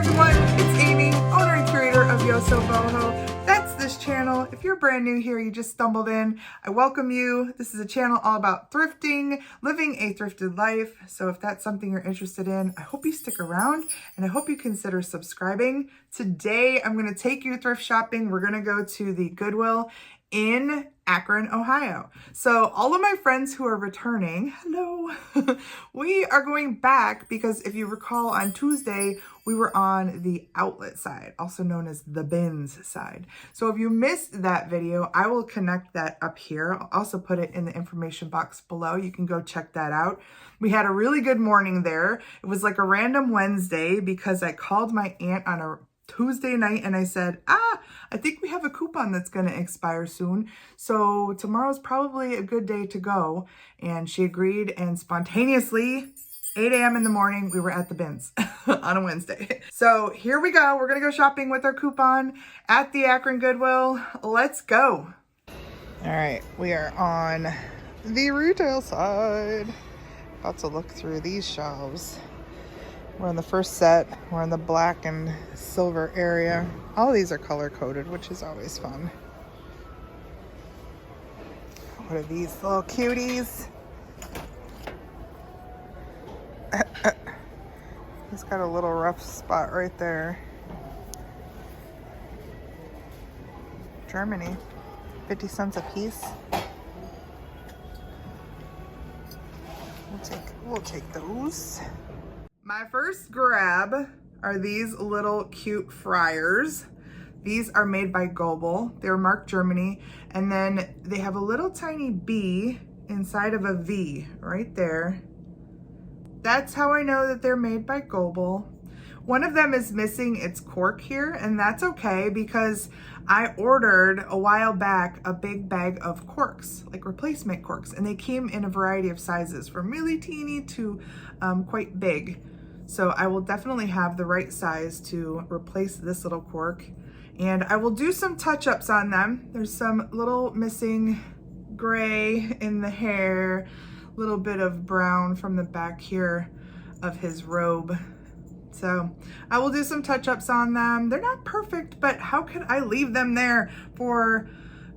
everyone, it's Amy, owner and creator of YosoBoho. That's this channel. If you're brand new here, you just stumbled in, I welcome you. This is a channel all about thrifting, living a thrifted life. So if that's something you're interested in, I hope you stick around and I hope you consider subscribing. Today, I'm going to take you thrift shopping. We're going to go to the Goodwill in Akron, Ohio. So all of my friends who are returning, hello, we are going back because if you recall on Tuesday, we were on the outlet side, also known as the bins side. So if you missed that video, I will connect that up here. I'll also put it in the information box below. You can go check that out. We had a really good morning there. It was like a random Wednesday because I called my aunt on a Tuesday night and I said, I think we have a coupon that's going to expire soon. So tomorrow's probably a good day to go. And she agreed, and spontaneously, 8 a.m. in the morning, we were at the bins on a Wednesday. So here we go. We're going to go shopping with our coupon at the Akron Goodwill. Let's go. All right, we are on the retail side. About to look through these shelves. We're in the first set. We're in the black and silver area. All of these are color coded, which is always fun. What are these little cuties? He's got a little rough spot right there. Germany, 50 cents a piece. We'll take those. My first grab are these little cute fryers. These are made by Goodwill. They're marked Germany. And then they have a little tiny B inside of a V right there. That's how I know that they're made by Goodwill. One of them is missing its cork here, and that's okay because I ordered a while back a big bag of corks, like replacement corks, and they came in a variety of sizes from really teeny to quite big. So I will definitely have the right size to replace this little cork. And I will do some touch-ups on them. There's some little missing gray in the hair, a little bit of brown from the back here of his robe. So I will do some touch-ups on them. They're not perfect, but how could I leave them there for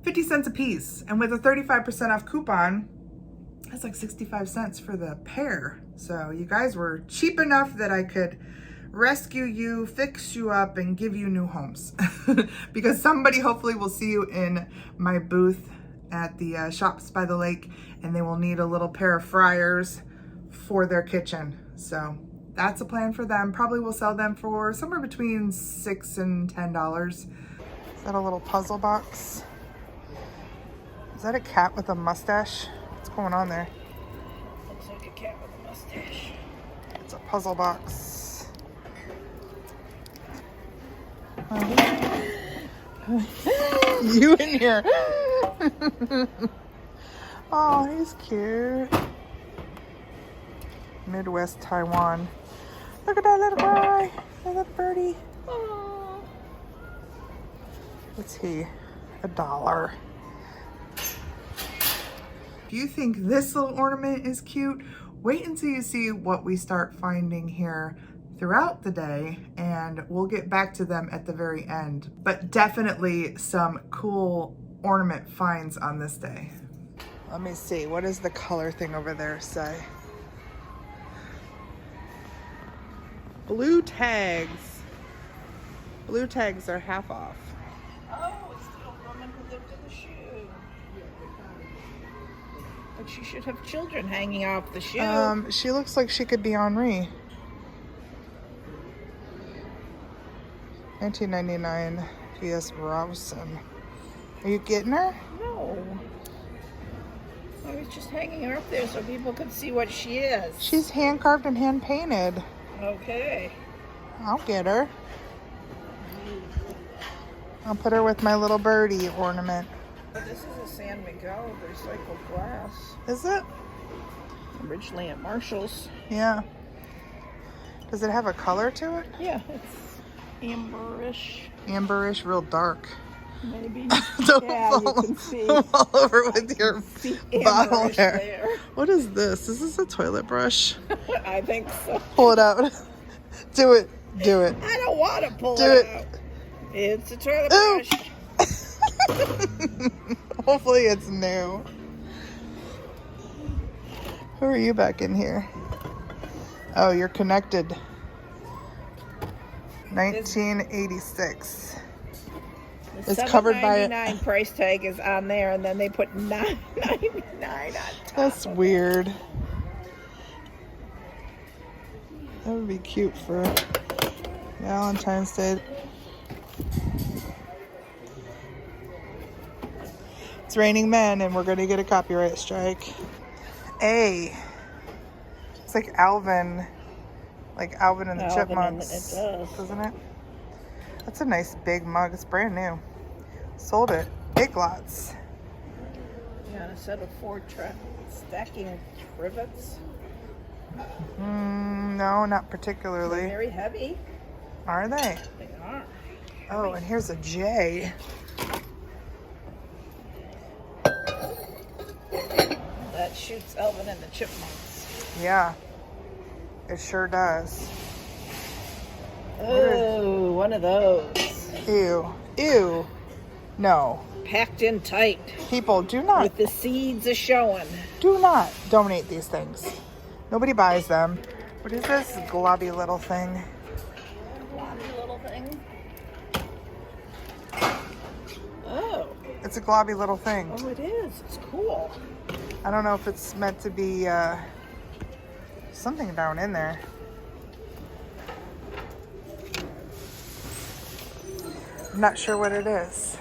50 cents a piece? And with a 35% off coupon, that's like 65 cents for the pair. So you guys were cheap enough that I could rescue you, fix you up, and give you new homes. Because somebody hopefully will see you in my booth at the Shops by the Lake, and they will need a little pair of fryers for their kitchen. So that's a plan for them. Probably will sell them for somewhere between $6 and $10. Is that a little puzzle box? Is that a cat with a mustache? What's going on there? Looks like a cat with a mustache. It's a puzzle box. You in here. Oh, he's cute. Midwest Taiwan. Look at that little guy. That little birdie. Oh. What's he? $1. If you think this little ornament is cute, wait until you see what we start finding here throughout the day, and we'll get back to them at the very end. But definitely some cool ornament finds on this day. Let me see, what does the color thing over there say? Blue tags. Blue tags are half off. Oh, it's the woman who lived in the shoe. But she should have children hanging off the shoe. She looks like she could be Henri. $19.99 P.S. Robson. Are you getting her? No. I was just hanging her up there so people could see what she is. She's hand carved and hand painted. Okay. I'll get her. I'll put her with my little birdie ornament. This is a San Miguel recycled glass. Is it? Originally at Marshall's. Yeah. Does it have a color to it? Yeah, it's amberish. Amberish, real dark. Maybe. Don't Yeah, fall, you can see. don't fall over with your bottle amberish there. What is this? Is this a toilet brush? I think so. Pull it out. Do it. Do it. I don't want to pull Do it it. out. It's a toilet Ooh. brush. Hopefully it's new. Who are you back in here? Oh, you're connected. 1986. The It's covered by $7.99 price tag is on there, and then they put $9.99 on top. That's weird. That would be cute for Valentine's Day. It's raining men, and we're going to get a copyright strike. Hey, it's like Alvin and the Alvin and Chipmunks, it does. doesn't it? That's a nice big mug. It's brand new. Sold it. Big lots. Yeah, a set of 4 stacking rivets. No, not particularly. They're very heavy. Are they? They are. Oh, and here's a J. That shoots Alvin and the Chipmunks. Yeah, it sure does. Oh, one of those. Ew. Ew. No. Packed in tight. People, do not With the seeds a-showing. donate these things. Nobody buys them. What is this globby little thing? Globby little thing. Oh. It's a globby little thing. Oh, it is. It's cool. I don't know if it's meant to be something down in there. I'm not sure what it is.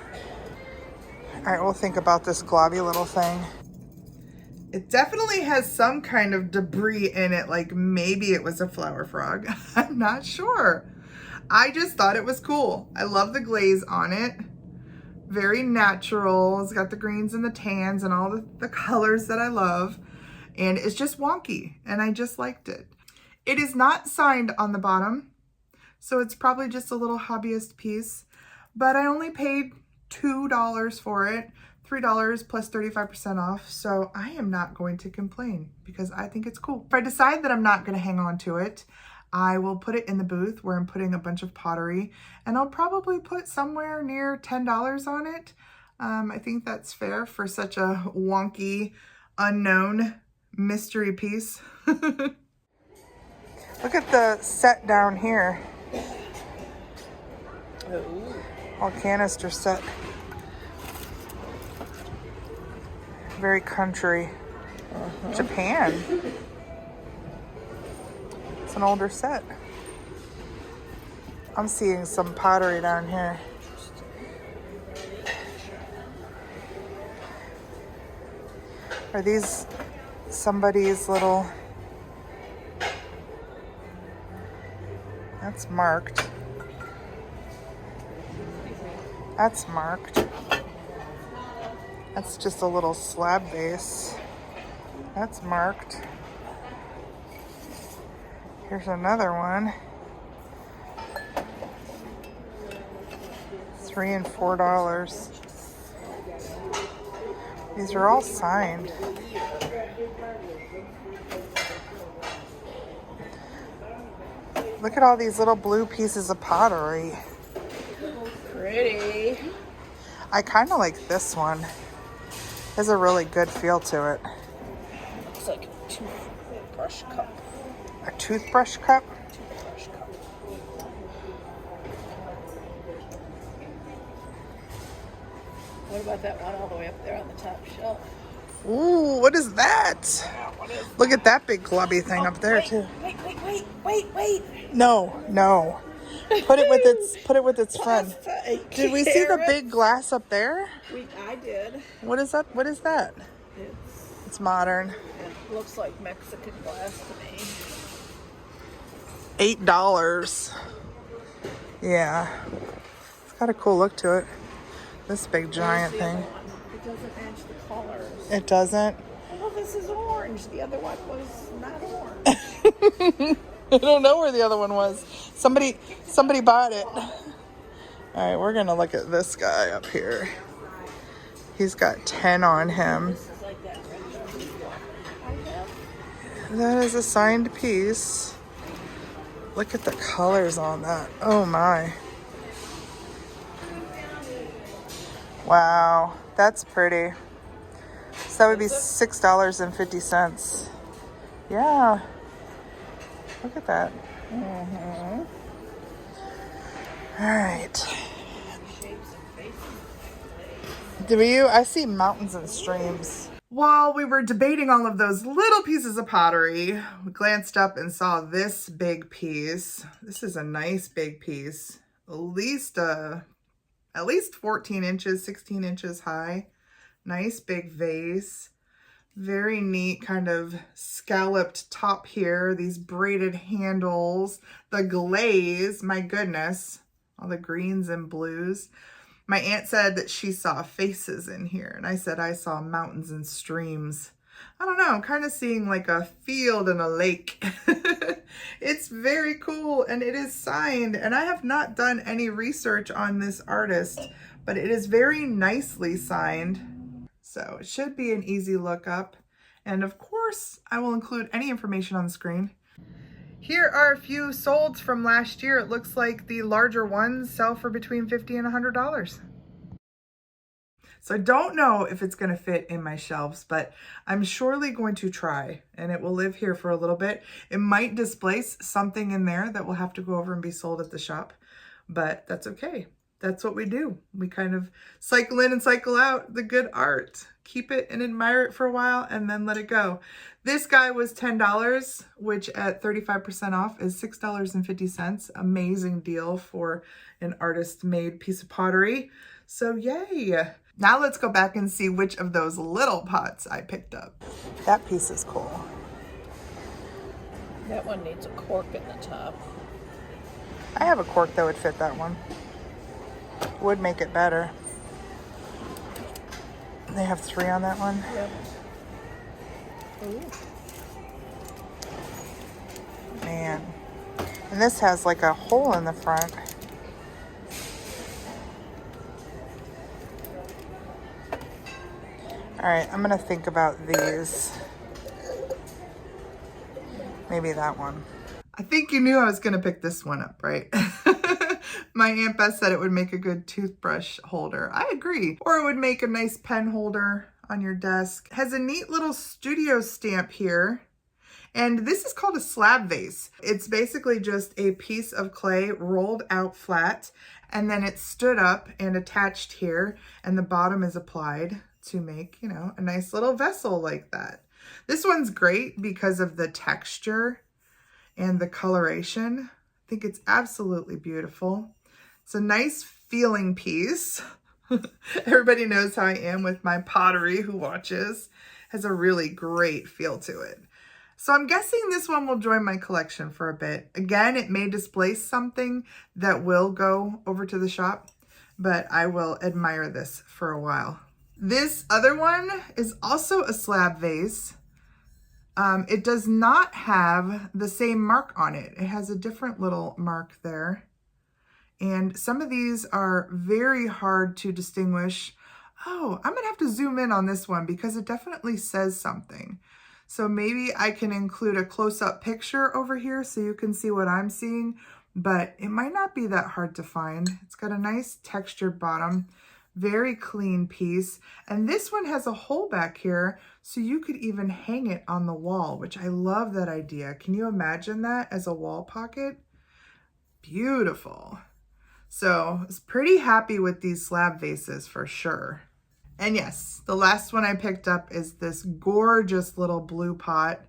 All right, we'll think about this globby little thing. It definitely has some kind of debris in it, like maybe it was a flower frog. I'm not sure. I just thought it was cool. I love the glaze on it. Very natural. It's got the greens and the tans and all the colors that I love. And it's just wonky, and I just liked it. It is not signed on the bottom, so it's probably just a little hobbyist piece. But I only paid $2 for it, $3 plus 35% off. So I am not going to complain because I think it's cool. If I decide that I'm not going to hang on to it, I will put it in the booth where I'm putting a bunch of pottery, and I'll probably put somewhere near $10 on it. I think that's fair for such a wonky, unknown mystery piece. Look at the set down here. Oh. All canister set. Very country. Japan. It's an older set. I'm seeing some pottery down here. Are these somebody's little... That's marked. That's marked. That's just a little slab base. That's marked. Here's another one. $3 and $4. These are all signed. Look at all these little blue pieces of pottery. Pretty. I kind of like this one. It has a really good feel to it. Looks like a toothbrush cup. A toothbrush cup? Toothbrush cup. What about that one all the way up there on the top shelf? Ooh, what is that? Look at that big glubby thing up there too. Wait. No. Put it with its friend. Did we see the big glass up there? I did. What is that? What is that? It's modern. It looks like Mexican glass to me. $8. Yeah. It's got a cool look to it. This big giant thing. It doesn't match the colors. It doesn't? Well, this is orange. The other one was not orange. I don't know where the other one was. Somebody bought it. All right, we're going to look at this guy up here. He's got 10 on him. That is a signed piece. Look at the colors on that. Oh my. Wow, that's pretty. So that would be $6.50. Yeah. Look at that. Mm-hmm. All right. Do you? I see mountains and streams. While we were debating all of those little pieces of pottery, we glanced up and saw this big piece. This is a nice big piece. At least 14 inches, 16 inches high. Nice big vase. Very neat kind of scalloped top here. These braided handles. The glaze, my goodness. All the greens and blues. My aunt said that she saw faces in here, and I said I saw mountains and streams. I don't know, I'm kind of seeing like a field and a lake. It's very cool, and it is signed, and I have not done any research on this artist, but it is very nicely signed. So it should be an easy look up. And of course, I will include any information on the screen. Here are a few solds from last year. It looks like the larger ones sell for between $50 and $100. So I don't know if it's going to fit in my shelves, but I'm surely going to try, and it will live here for a little bit. It might displace something in there that will have to go over and be sold at the shop, but that's okay. That's what we do. We kind of cycle in and cycle out the good art. Keep it and admire it for a while and then let it go. This guy was $10, which at 35% off is $6.50. Amazing deal for an artist-made piece of pottery. So yay. Now let's go back and see which of those little pots I picked up. That piece is cool. That one needs a cork in the top. I have a cork that would fit that one. Would make it better. They have 3 on that one. Yep. Ooh. Man. And this has like a hole in the front. All right, I'm gonna think about these. Maybe that one. I think you knew I was gonna pick this one up, right? My Aunt Beth said it would make a good toothbrush holder. I agree. Or it would make a nice pen holder on your desk. Has a neat little studio stamp here. And this is called a slab vase. It's basically just a piece of clay rolled out flat, and then it's stood up and attached here, and the bottom is applied to make, you know, a nice little vessel like that. This one's great because of the texture and the coloration. I think it's absolutely beautiful. It's a nice feeling piece. Everybody knows how I am with my pottery who watches. Has a really great feel to it. So I'm guessing this one will join my collection for a bit. Again, it may displace something that will go over to the shop, but I will admire this for a while. This other one is also a slab vase. It does not have the same mark on it. It has a different little mark there. And some of these are very hard to distinguish. Oh, I'm gonna have to zoom in on this one because it definitely says something. So maybe I can include a close-up picture over here so you can see what I'm seeing, but it might not be that hard to find. It's got a nice textured bottom, very clean piece. And this one has a hole back here, so you could even hang it on the wall, which I love that idea. Can you imagine that as a wall pocket? Beautiful. So I was pretty happy with these slab vases for sure. And yes, the last one I picked up is this gorgeous little blue pot.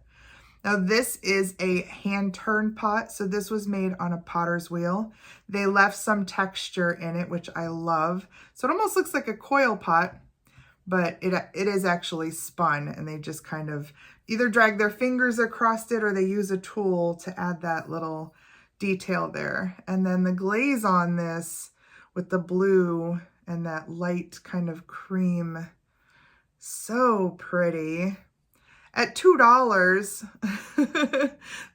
Now this is a hand-turned pot, so this was made on a potter's wheel. They left some texture in it, which I love. So it almost looks like a coil pot, but it is actually spun, and they just kind of either drag their fingers across it or they use a tool to add that little detail there. And then the glaze on this with the blue and that light kind of cream, so pretty. At $2,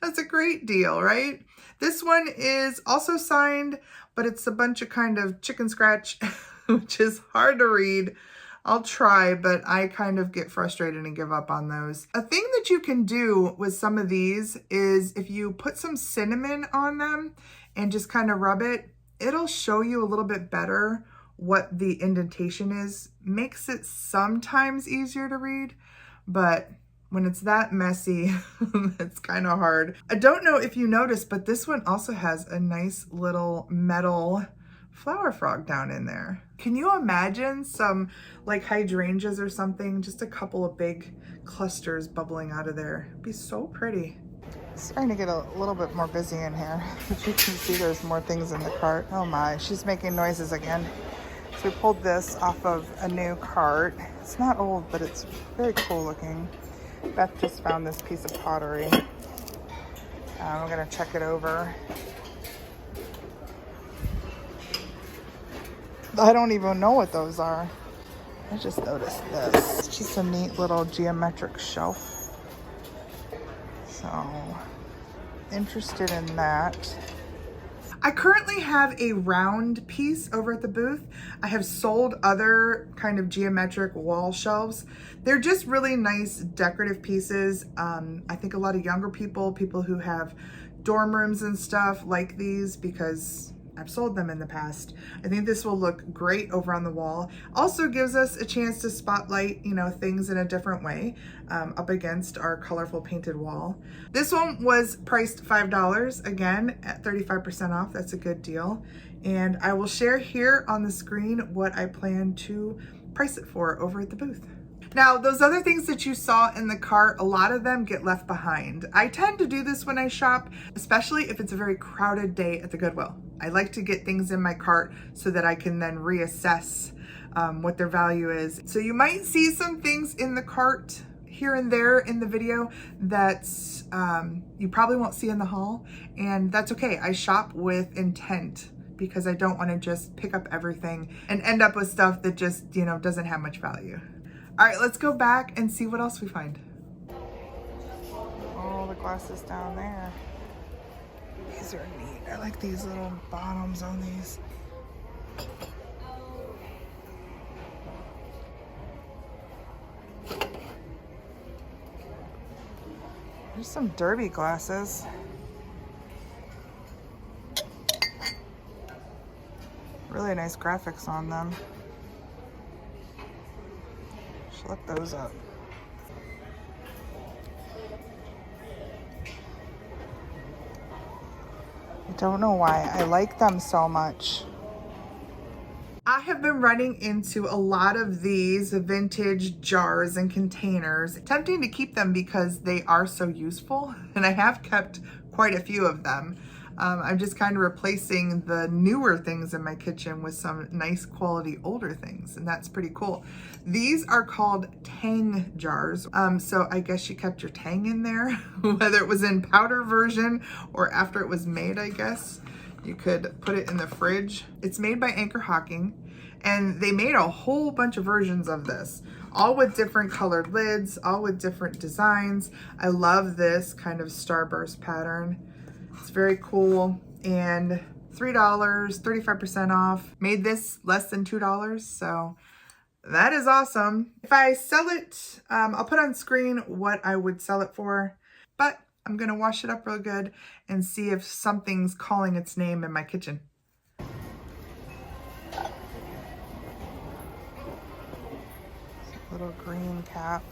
that's a great deal, right? This one is also signed, but it's a bunch of kind of chicken scratch, which is hard to read. I'll try, but I kind of get frustrated and give up on those. A thing that you can do with some of these is if you put some cinnamon on them and just kind of rub it, it'll show you a little bit better what the indentation is. Makes it sometimes easier to read, but when it's that messy, it's kind of hard. I don't know if you noticed, but this one also has a nice little metal flower frog down in there. Can you imagine some like hydrangeas or something? Just a couple of big clusters bubbling out of there. It'd be so pretty. It's starting to get a little bit more busy in here. As you can see, there's more things in the cart. Oh my, she's making noises again. So we pulled this off of a new cart. It's not old, but it's very cool looking. Beth just found this piece of pottery. I'm gonna check it over. I don't even know what those are. I just noticed this. It's just a neat little geometric shelf. So, interested in that. I currently have a round piece over at the booth. I have sold other kind of geometric wall shelves. They're just really nice decorative pieces. I think a lot of younger people who have dorm rooms and stuff like these because I've sold them in the past. I think this will look great over on the wall. Also gives us a chance to spotlight, you know, things in a different way up against our colorful painted wall. This one was priced $5, again at 35% off. That's a good deal. And I will share here on the screen what I plan to price it for over at the booth. Now, those other things that you saw in the cart, a lot of them get left behind. I tend to do this when I shop, especially if it's a very crowded day at the Goodwill. I like to get things in my cart so that I can then reassess what their value is. So you might see some things in the cart here and there in the video that you probably won't see in the haul, and that's okay. I shop with intent because I don't want to just pick up everything and end up with stuff that just, you know, doesn't have much value. All right, let's go back and see what else we find. Oh, the glasses down there. These are neat. I like these little bottoms on these. There's some derby glasses. Really nice graphics on them. Should look those up. I don't know why I like them so much. I have been running into a lot of these vintage jars and containers. Tempting to keep them because they are so useful, and I have kept quite a few of them. I'm just kind of replacing the newer things in my kitchen with some nice quality older things, and that's pretty cool. These are called tang jars. So I guess you kept your tang in there, whether it was in powder version or after it was made, I guess. You could put it in the fridge. It's made by Anchor Hocking, and they made a whole bunch of versions of this, all with different colored lids, all with different designs. I love this kind of starburst pattern. It's very cool, and $3, 35% off. Made this less than $2, so that is awesome. If I sell it, I'll put on screen what I would sell it for, but I'm gonna wash it up real good and see if something's calling its name in my kitchen. Little green cap.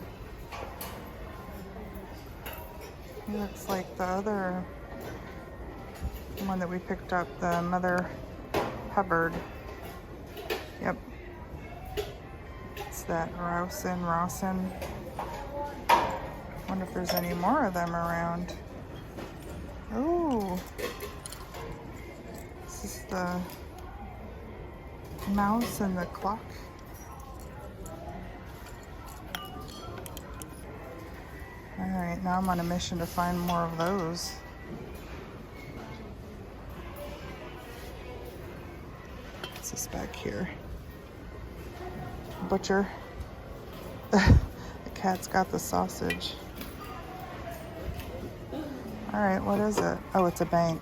He looks like the other one that we picked up, the Mother Hubbard. Yep. It's that Rawson. Wonder if there's any more of them around. Oh, this is the mouse and the clock. All right, now I'm on a mission to find more of those. What's this back here? Butcher. The cat's got the sausage. All right, what is it? Oh, it's a bank.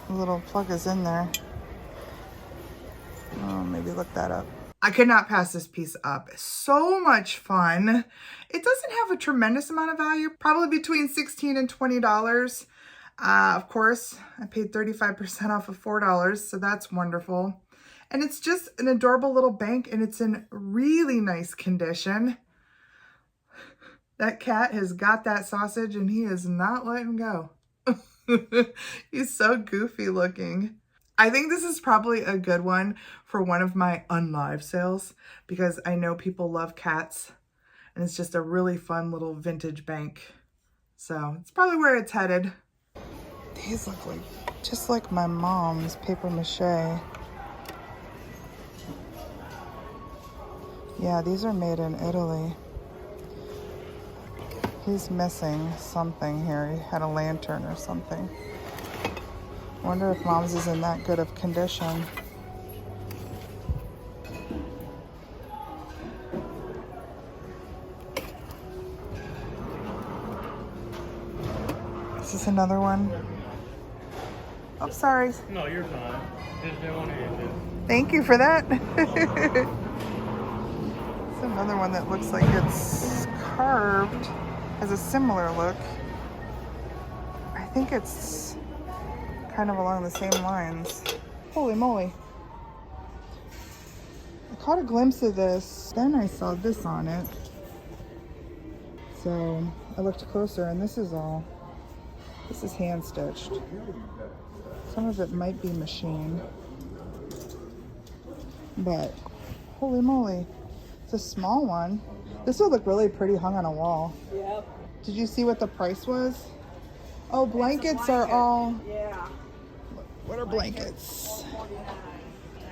The little plug is in there. Oh, maybe look that up. I could not pass this piece up. So much fun. It doesn't have a tremendous amount of value, probably between $16 and $20. Of course, I paid 35% off of $4, so that's wonderful. And it's just an adorable little bank, and it's in really nice condition. That cat has got that sausage, and he is not letting go. He's so goofy looking. I think this is probably a good one for one of my unlive sales because I know people love cats, and it's just a really fun little vintage bank. So it's probably where it's headed. These look like just like my mom's paper mache. Yeah, these are made in Italy. He's missing something here. He had a lantern or something. Wonder if mom's is in that good of condition. Is this another one? Oh, sorry. No, you're fine. Just didn't want to hit you. Thank you for that. It's another one that looks like it's carved. Has a similar look. I think it's kind of along the same lines. Holy moly. I caught a glimpse of this, then I saw this on it. So I looked closer, and this is hand stitched. Some of it might be machine, but holy moly, it's a small one. This would look really pretty hung on a wall. Yep. Did you see what the price was? Oh, blankets are all... Yeah. What are blankets?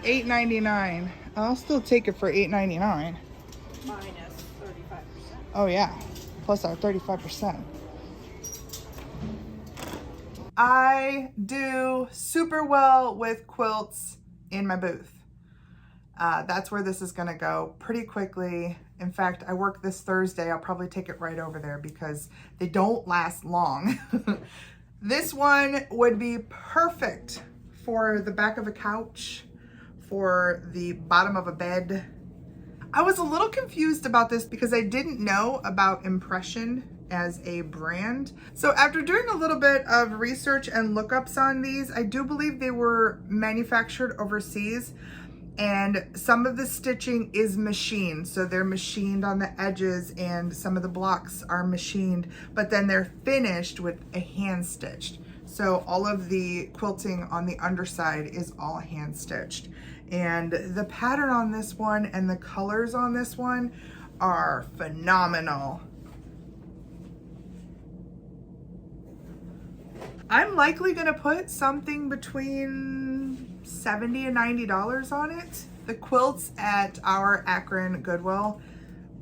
$8.99. I'll still take it for $8.99. Minus 35%. Oh yeah, plus our 35%. I do super well with quilts in my booth. That's where this is gonna go pretty quickly. In fact, I work this Thursday. I'll probably take it right over there because they don't last long. This one would be perfect for the back of a couch, for the bottom of a bed. I was a little confused about this because I didn't know about impression as a brand. So after doing a little bit of research and lookups on these, I do believe they were manufactured overseas, and some of the stitching is machined. So they're machined on the edges and some of the blocks are machined, but then they're finished with a hand stitched. So all of the quilting on the underside is all hand stitched. And the pattern on this one and the colors on this one are phenomenal. I'm likely gonna put something between $70 and $90 on it. The quilts at our Akron Goodwill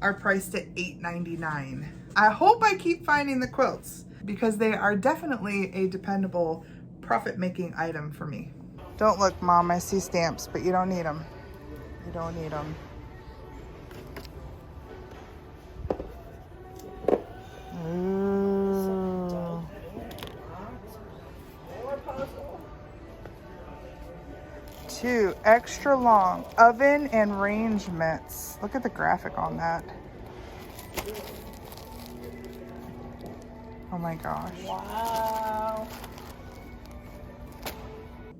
are priced at $8.99. I hope I keep finding the quilts because they are definitely a dependable profit-making item for me. Don't look, Mom, I see stamps, but you don't need them. You don't need them. Ooh. 2 extra long oven and range mitts. Look at the graphic on that. Oh my gosh. Wow.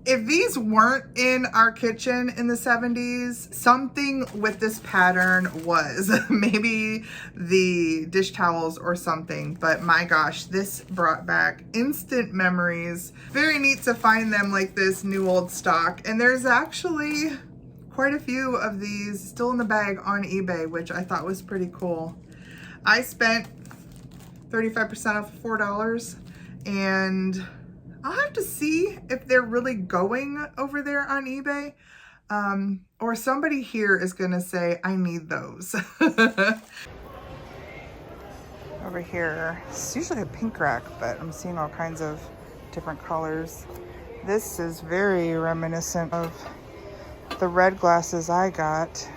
If these weren't in our kitchen in the 70s, something with this pattern was. Maybe the dish towels or something, but my gosh, this brought back instant memories. Very neat to find them like this new old stock. And there's actually quite a few of these still in the bag on eBay, which I thought was pretty cool. I spent 35% off $4, and I'll have to see if they're really going over there on eBay, or somebody here is gonna say, I need those. Over here, it's usually a pink rack, but I'm seeing all kinds of different colors. This is very reminiscent of the red glasses I got.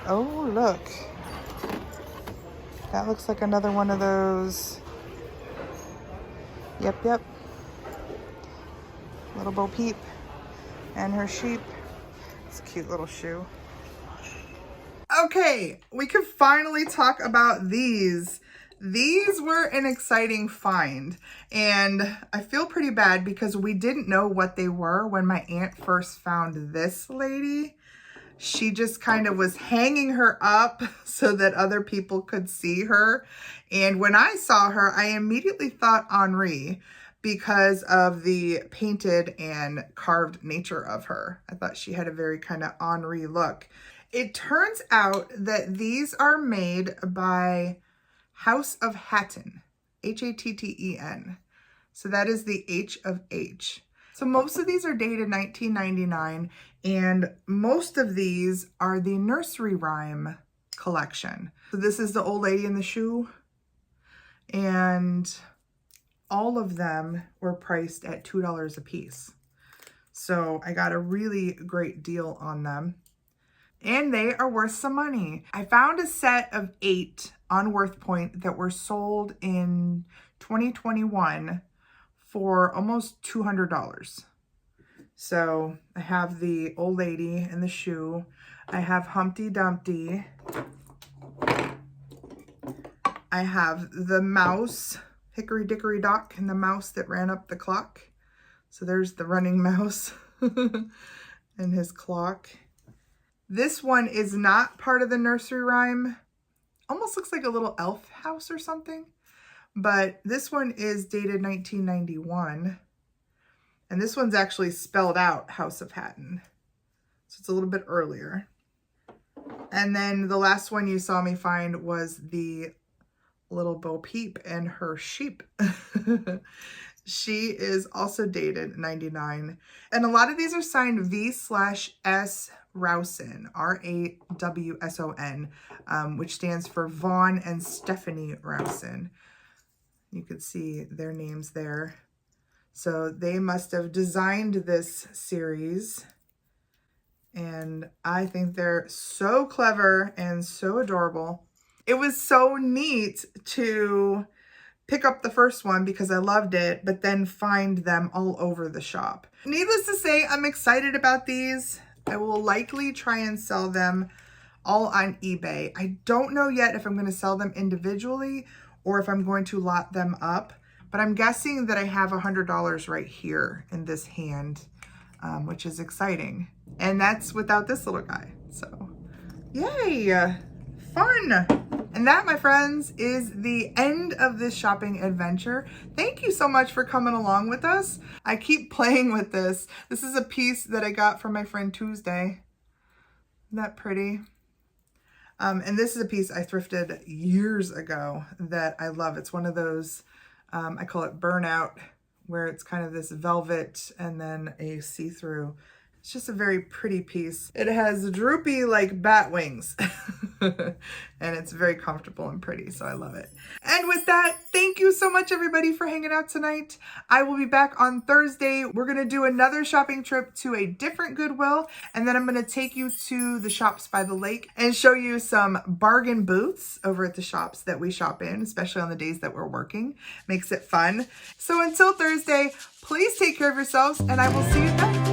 Oh, look. That looks like another one of those. Yep. Little Bo Peep. And her sheep. It's a cute little shoe. Okay, we can finally talk about these. These were an exciting find, and I feel pretty bad because we didn't know what they were when my aunt first found this lady. She just kind of was hanging her up so that other people could see her. And when I saw her, I immediately thought Henri because of the painted and carved nature of her. I thought she had a very kind of Henri look. It turns out that these are made by House of Hatton, Hatten. So that is the H of H. So most of these are dated 1999, and most of these are the nursery rhyme collection. So this is the old lady in the shoe, and all of them were priced at $2 a piece. So I got a really great deal on them. And they are worth some money. I found a set of 8 on WorthPoint that were sold in 2021 for almost $200. So I have the old lady in the shoe. I have Humpty Dumpty. I have the mouse, Hickory Dickory Dock, and the mouse that ran up the clock. So there's the running mouse and his clock. This one is not part of the nursery rhyme. Almost looks like a little elf house or something. But this one is dated 1991. And this one's actually spelled out House of Hatton. So it's a little bit earlier. And then the last one you saw me find was the little Bo Peep and her sheep. She is also dated 99. And a lot of these are signed V/S Rawson, R-A-W-S-O-N, which stands for Vaughn and Stephanie Rawson. You could see their names there. So they must have designed this series. And I think they're so clever and so adorable. It was so neat to pick up the first one because I loved it, but then find them all over the shop. Needless to say, I'm excited about these. I will likely try and sell them all on eBay. I don't know yet if I'm going to sell them individually or if I'm going to lot them up, but I'm guessing that I have $100 right here in this hand, which is exciting. And that's without this little guy. So yay, fun. And that, my friends, is the end of this shopping adventure. Thank you so much for coming along with us. I keep playing with this. This is a piece that I got from my friend Tuesday. Isn't that pretty? And this is a piece I thrifted years ago that I love. It's one of those, I call it burnout, where it's kind of this velvet and then a see-through. It's just a very pretty piece. It has droopy like bat wings and it's very comfortable and pretty, so I love it. And with that, thank you so much everybody for hanging out tonight. I will be back on Thursday. We're gonna do another shopping trip to a different Goodwill, and then I'm gonna take you to the shops by the lake and show you some bargain booths over at the shops that we shop in, especially on the days that we're working. Makes it fun. So until Thursday, please take care of yourselves and I will see you then.